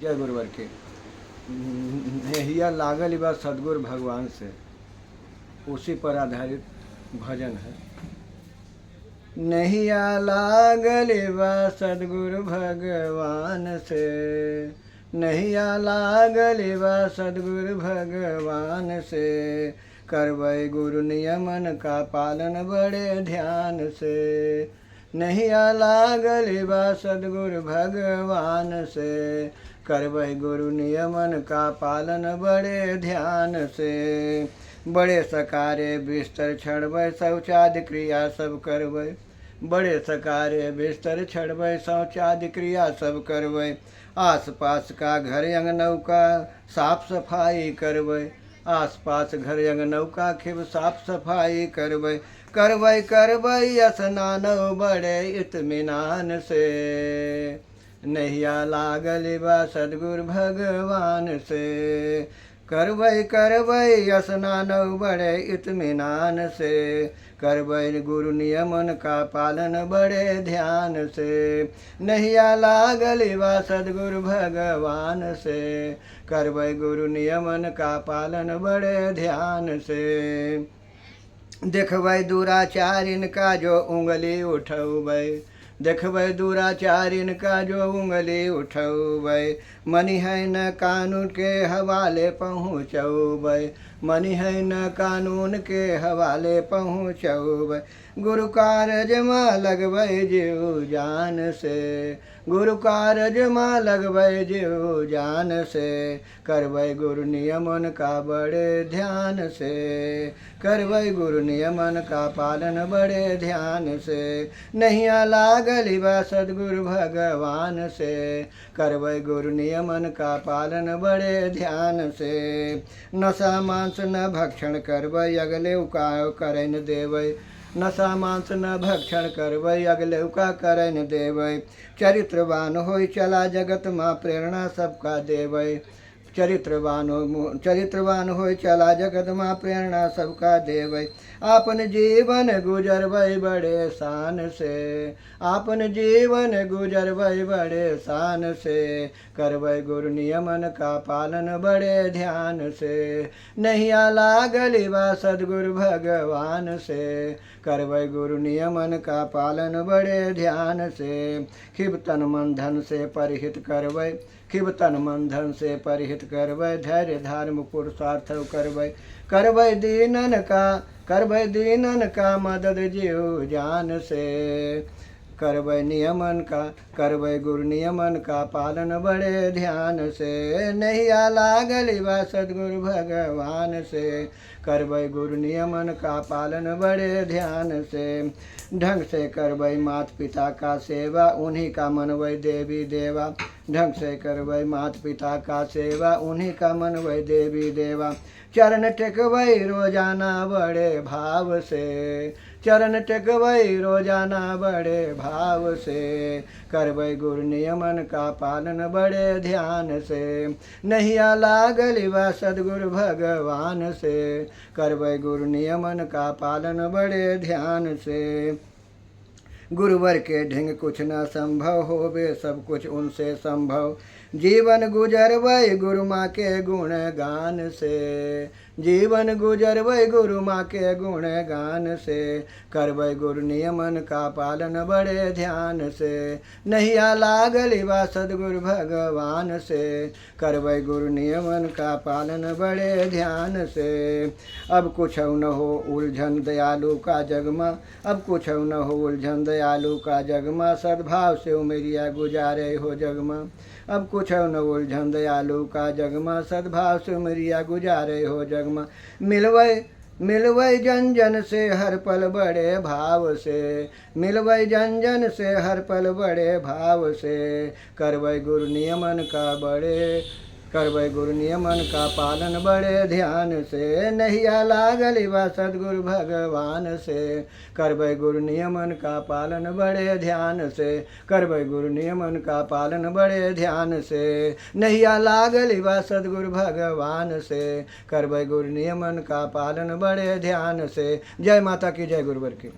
जय गुरुवर के। नैया लागल बा सदगुरु भगवान से, उसी पर आधारित भजन है। नैया लागल बा सदगुरु भगवान से, नैया लागल बा सदगुरु भगवान से, करबै गुरु नियमन का पालन बड़े ध्यान से। नैया लागल बा सदगुरु भगवान से, करबै गुरु नियमन का पालन बड़े ध्यान से। बड़े सकारे बिस्तर छड़बै, शौचादि क्रिया सब करबै। बड़े सकारे बिस्तर छड़बै, शौचादि क्रिया सब करबै। आस पास का घर अंगनौ का साफ सफाई करबै। आस पास घर अंगनौ का खूब साफ सफाई करबै। करबै स्नानौ बड़े इत्मीनान से, नैया लागल बा सदगुरु भगवान से। करबै स्नानौ बड़े इत्मीनान से, करबै गुरु नियमन का पालन बड़े ध्यान से। नैया लागल बा सदगुरु भगवान से, करबै गुरु नियमन का पालन बड़े ध्यान से। देखबै दुराचारिन का जो उंगली उठौबै, देखबै दुराचारिन का जो उंगली उठौबै। मनिहैन कानून के हवाले पहुँचौबै, मनिहैन कानून के हवाले पहुँचौबै। गुरु कारज में लगबै जीव जान से, गुरु कारज में लगबै जीव जान से, करबै गुरु नियमन का बड़े ध्यान से। करबै गुरु नियमन का पालन बड़े ध्यान से। नैया लागल बा सदगुरु भगवान से, करबै गुरु नियमन का पालन बड़े ध्यान से। नशा मांस न भक्षण करबै, अगले उकाय करय न देबै। नशा मांस न भक्षण करबै, अगले उका करय न देबै। चरित्रवान होय चला जगत माँ, प्रेरणा सबका देबै। चरित्रवान होय चला जगत माँ, प्रेरणा सबका देबै। आपन जीवन गुजरबै बड़े शान से, आपन जीवन गुजरबै बड़े शान से, करबै गुरु नियमन का पालन बड़े ध्यान से। नैया लागल बा सदगुरु भगवान से, करबै गुरु नियमन का पालन बड़े ध्यान से। खिब तन मन धन से परिहित करबै, खिब तन मन धन से परिहित करबै। धैर्य धर्म पुरुषार्थ करबै, करबै दीनन का मदद जीव जान से। करबै नियमन का, करबै गुरु नियमन का पालन बड़े ध्यान से। नैया लागल बा सदगुरु भगवान से, करबै गुरु नियमन का पालन बड़े ध्यान से। ढंग से करबै माता पिता का सेवा, उन्हीं का मनबै देवी देवा। ढंग से करबै माता पिता का सेवा, उन्हीं का मनबै देवी देवा। चरण टेकबै रोजाना बड़े भाव से, चरण टेकबै रोजाना बड़े भाव से, करबै गुरु नियमन का पालन बड़े ध्यान से। नैया लागल बा सदगुरु भगवान से, करबै गुरु नियमन का पालन बड़े ध्यान से। गुरुवर के ढिंग कुछ न संभव, होवे सब कुछ उनसे संभव। जीवन गुजरबै गुरु माँ के गुण गान से, जीवन गुजरबै गुरु माँ के गुण गान से, करबै गुरु नियमन का पालन बड़े ध्यान से। नैया लागल बा सदगुरु भगवान से, करबै गुरु नियमन का पालन बड़े ध्यान से। अब कुछ न हो उलझन दयालु का जगमा, अब कुछ न हो उलझन दयालु का जगमा, सद्भाव से उमेरिया गुजारे हो जगमा। अब कुछ न उलझन दयालु का जगमा, सद्भाव से उमेरिया गुजारे हो जगमा। मिलबै जन जन से हर पल बड़े भाव से, मिलबै जन जन से हर पल बड़े भाव से, करबै गुरु नियमन का बड़े, करबै गुरु नियमन का पालन बड़े ध्यान से। नैया लागल बा सदगुरु भगवान से, करबै गुरु नियमन का पालन बड़े ध्यान से, करबै गुरु नियमन का पालन बड़े ध्यान से। नैया लागल बा सदगुरु भगवान से, करबै गुरु नियमन का पालन बड़े ध्यान से। जय माता की, जय गुरुवर की।